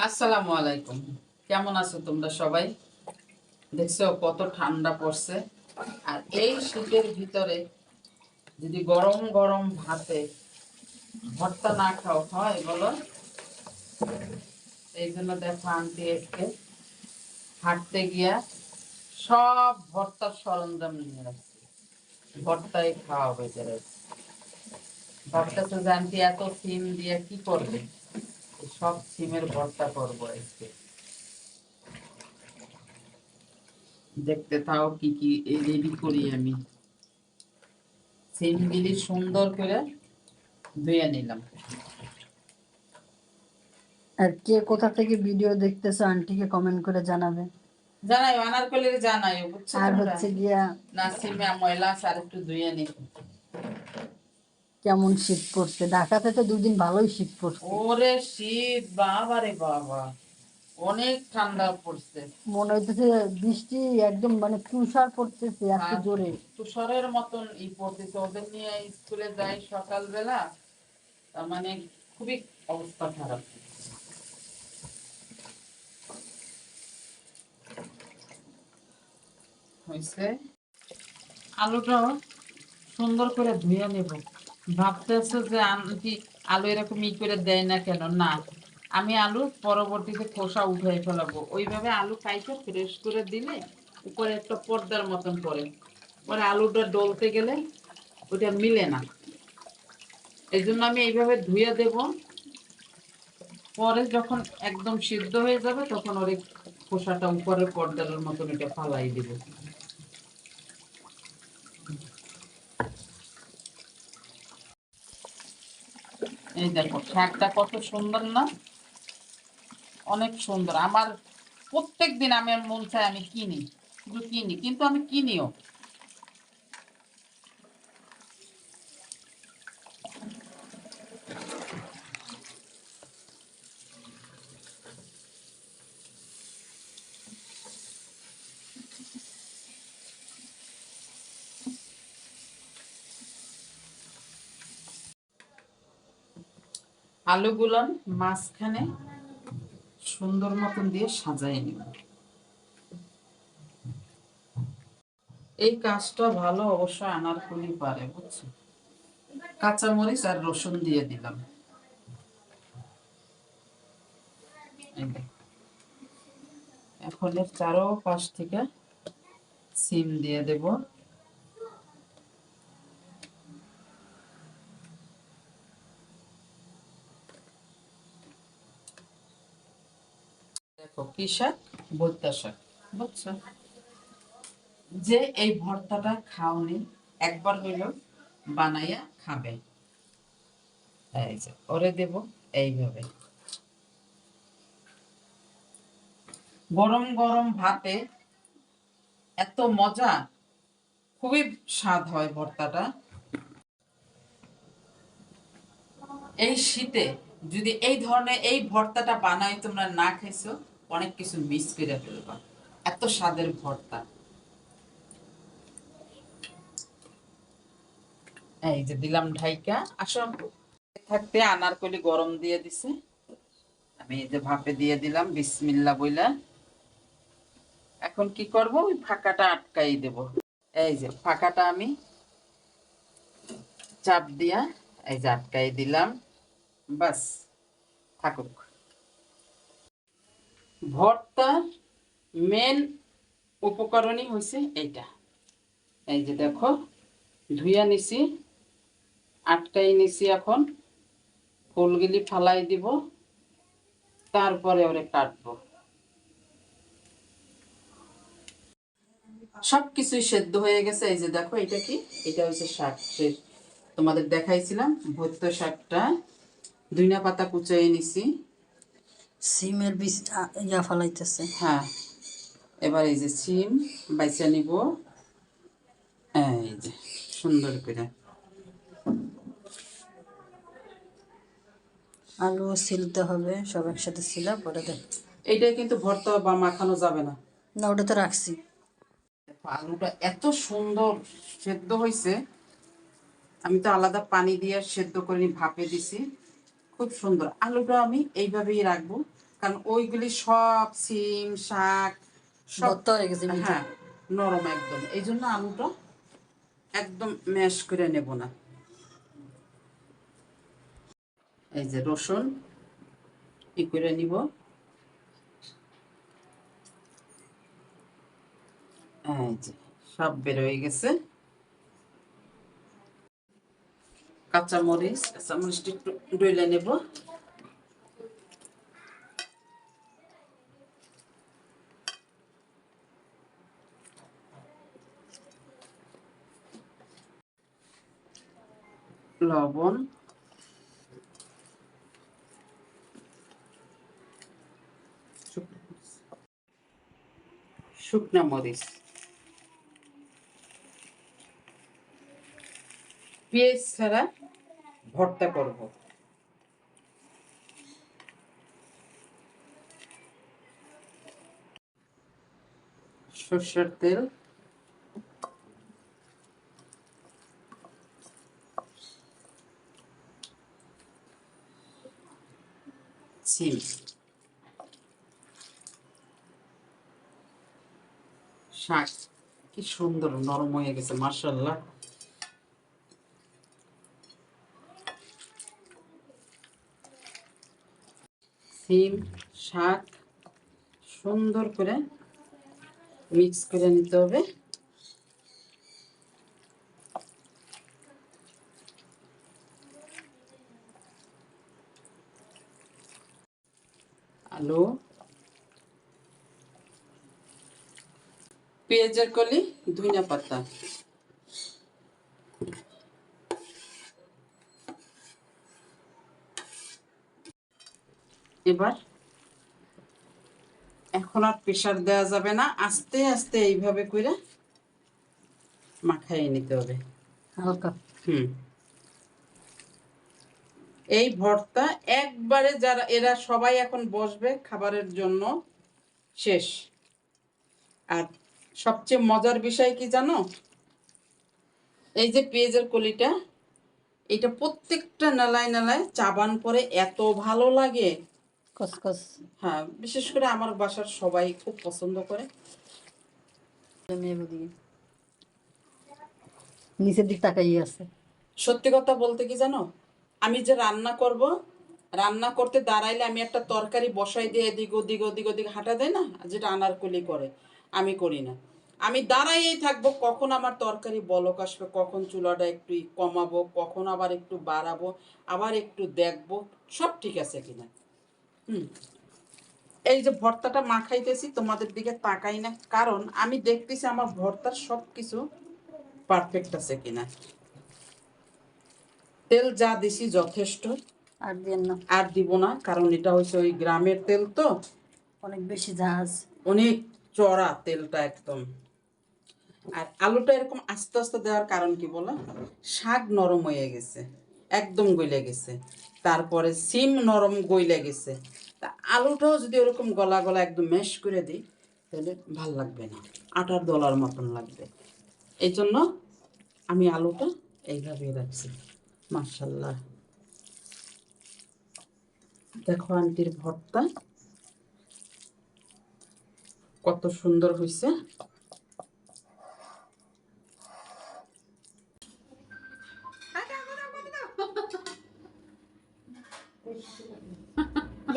আসসালামু আলাইকুম। কেমন আছো তোমরা সবাই? দেখছো কত ঠান্ডা পড়ছে। আর এই শীতের ভিতরে যদি গরম গরম ভাতে ভর্তা না খাও হয় বলো? এই জন্য দেখো আনতে এসে হাঁটতে গিয়া সব ভর্তার সরঞ্জাম নিয়ে আসছি। ভর্তায় খাওয়া হয়ে যাবে। ভাবতেছো যে আন্টি এত সিম দিয়ে কি করবে? সব সিমের ভর্তা করবো আজকে। দেখতে থাও কি কি রেডি করি আমি। সিমগুলি সুন্দর করে ধুয়ে নিলাম। আর কে কোথা থেকে ভিডিও দেখতেছো আন্টিকে কমেন্ট করে জানাবে। জানাই আনারকলির জানাই, বুঝছো আর তোমরা? হচ্ছে গিয়া না সিমে ময়লা আছে, আর একটু ধুয়ে নি। কেমন শীত পড়ছে, ঢাকাতে তো দুদিন ভালোই শীত পড়ছে। ওরে শীত, বাবা রে বাবা, অনেক ঠান্ডা পড়ছে। মনে হইতেছে বৃষ্টি একদম মানে তুষার পড়তেছে এত আর জোরে। তুষারের মতন পড়তেছে। ওদের নিয়ে স্কুলে যাই সকালবেলা, তার মানে খুবই অবস্থা খারাপ হয়েছে। আলুটাও সুন্দর করে ধুয়ে নেব। ভাবতেছে যে আন্টি আলু এরকম করে দেয় না কেন? না, আমি আলু পরবর্তীতে খোসা উঠাই ফেলাবো। ওইভাবে আলু কাইটে ফ্রেশ করে দিলে উপরে একটা পর্দার মতন পরে, পরে আলুটা ডলতে গেলে ওটা মিলে না। এই জন্য আমি এইভাবে ধুয়ে দেব। পরে যখন একদম সিদ্ধ হয়ে যাবে তখন ওর খোসাটা উপরের পর্দার মতন এটা ফালাই দিব। এই দেখো শাকটা কত সুন্দর না? অনেক সুন্দর। আমার প্রত্যেক দিন আমি মন চাই আমি কিনি, শুধু কিনি, কিন্তু আমি কিনিও। আলুগুলো মাঝখানে সুন্দর মতন দিয়ে সাজাই নিব। এই কাজটা ভালো অবশ্য আনারকলি পারে, বুঝছো? কাঁচামরিচ আর রসুন দিয়ে দিলাম। এখন এর চারো পাশ থেকে সিম দিয়ে দেব। দেখো কি শাক? বৈতা শাক, বুঝছো? যে এই ভর্তাটা খাওনি একবার হইলেও বানাইয়া খাবে। এই যে ওরে দেব এইভাবে গরম গরম ভাতে, এত মজা, খুবই স্বাদ হয় ভর্তাটা। এই শীতে যদি এই ধরনের এই ভর্তাটা বানাই তোমরা না খাইছো, অনেক কিছু মিস করে ফেলবা। এত স্বাদের ভর্তা। এই যে দিলাম ঢাইকা। আসল থাকতে আনারকলি গরম দিয়ে দিছে, আমি এই যে ভাপে দিয়ে দিলাম বিসমিল্লা বইলা। এখন কি করব? ওই ফাঁকাটা আটকাই দেব। এই যে ফাঁকাটা আমি চাপ দিয়া এই যে আটকাই দিলাম। বাস, থাকুক। ভর্তার মেন উপকরণই হয়েছে এইটা। এই যে দেখো ধুইয়া নিছি, আটকাই নিছি। এখন ফুলগুলি ফালাই দিব, তারপরে ওরে কাটবো। সবকিছুই সেদ্ধ হয়ে গেছে। এই যে দেখো এটা কি? এটা হচ্ছে শাক। তোমাদের দেখাইছিলাম ভর্ত শাকটা। ধনিয়া পাতা কুচাই নিছি। সিমের বীজ ইয়া ফালাইতেছে। হ্যাঁ, এবার এই যে সিম বাইচা নিব। এই যে সুন্দর করে আলু ছিলতে হবে, সব একসাথে ছিলা পরে দেখ। এইটা কিন্তু ভর্তা বা মাখানো যাবে না। না, ওটা তো রাখছি। আলুটা এত সুন্দর সেদ্ধ হয়েছে। আমি তো আলাদা পানি দিয়ে সেদ্ধ করে ভাপে দিছি। খুব সুন্দর। আলুটা আমি এইভাবেই রাখবো, কারণ ওইগুলি সব সিম শাক সব ভর্তা হয়ে গেছে মিঠা। হ্যাঁ নরম একদম, এই জন্য আলুটা একদম ম্যাশ করে নেব না। এই যে রসুন ই করে নিব, এই যে সব বের হয়ে গেছে। কাঁচামরিচটা একটু ডইলে নেব। লবণ, শুকনা মরিচ, পেঁয়াজ ছাড়া ভর্তা করব। সরষের তেল, সিম, শাক কি সুন্দর নরম হয়ে গেছে মাশাআল্লাহ। সিম শাক সুন্দর করে মিক্স করে নিতে হবে। আলু, পেঁয়াজের কলি, ধনিয়া পাতা, এবার এখন আর প্রেসার দেওয়া যাবে না, আস্তে আস্তে এইভাবে করে মাখাইয়ে নিতে হবে হালকা। এই ভর্তা একবারে যারা এরা সবাই এখন বসবে খাবারের জন্য, শেষ। আর সবচেয়ে মজার বিষয় কি জানো, এই যে পেঁয়াজের কলিটা, এটা প্রত্যেকটা নালায় নালায় চাবান পরে এত ভালো লাগে। কসকস। হ্যাঁ, বিশেষ করে আমার বাসার সবাই খুব পছন্দ করে। নিচের দিক তাকাই আছে। সত্যি কথা বলতে কি জানো, আমি যে রান্না করব, রান্না করতে দাঁড়াইলে আমি একটা তরকারি বসাই দিয়ে এদিক ওদিক ওদিক ওদিক হাঁটা দেয় না, যেটা আনারকলি করে, আমি করি না। আমি দাঁড়াইয়েই থাকবো, কখন আমার তরকারি বলক আসবে, কখন চুলাটা একটু কমাবো, কখন আবার একটু বাড়াবো, আবার একটু দেখবো সব ঠিক আছে কিনা। এই যে ভর্তাটা মাখাইতেছি তোমাদের দিকে তাকাই না, কারণ আমি দেখতেছি আমার ভর্তার সব কিছু পারফেক্ট আছে কিনা। তেল যা দিছি যথেষ্ট, আর দেন না, আর দিব না, কারণ এটা হচ্ছে ওই গ্রামের তেল তো, অনেক বেশি জাহাজ। অনেক চড়া তেলটা একদম। আর আলুটা এরকম আস্তে আস্তে দেওয়ার কারণ কি বলো, শাক নরম হয়ে গেছে, একদম গইলে গেছে, তারপরে সিম নরম গইলে গেছে, তা আলুটাও যদি ওরকম গলা গলা একদম ম্যাশ করে দিই তাহলে ভাল লাগবে না, আটার দলার মতন লাগবে। এই জন্য আমি আলুটা এইভাবেই রাখছি। মাশাল্লাহ, দেখো আন্টির ভর্তা কত সুন্দর হয়েছে।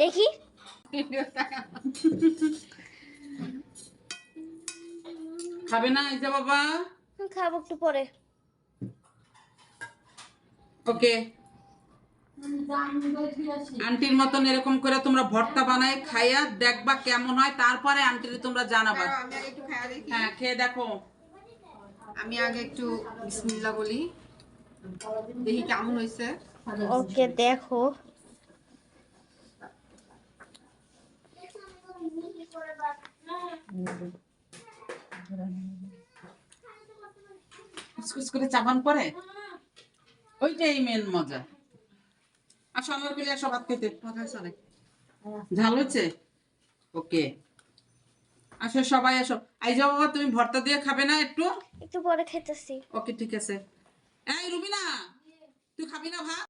দেখি খাবে না এই যে বাবা? খাবো একটু পরে। ওকে, আন্টির মতন এরকম করে তোমরা ভর্তা বানায় খাইয়া দেখবা কেমন হয়, তারপরে আন্টির তোমরা জানাবা। আমি আগে একটু খায়া দেখি। হ্যাঁ, খেয়ে দেখো। আমি আগে একটু বিসমিল্লাহ বলি, দেখি কেমন হয়েছে। ওকে দেখো। কুচকুচ করে চাবান পরে ওইটাই মেন মজা। আসো আমার গুলি আসো ভাত খেতে। কথা চলে। ঝাল হয়েছে? ওকে, আসো সবাই আসো। এই যাও বাবা, তুমি ভর্তা দিয়ে খাবে না একটু? একটু পরে খেতেছি। ওকে ঠিক আছে। এই রুবিনা, তুই খাবি না ভাত?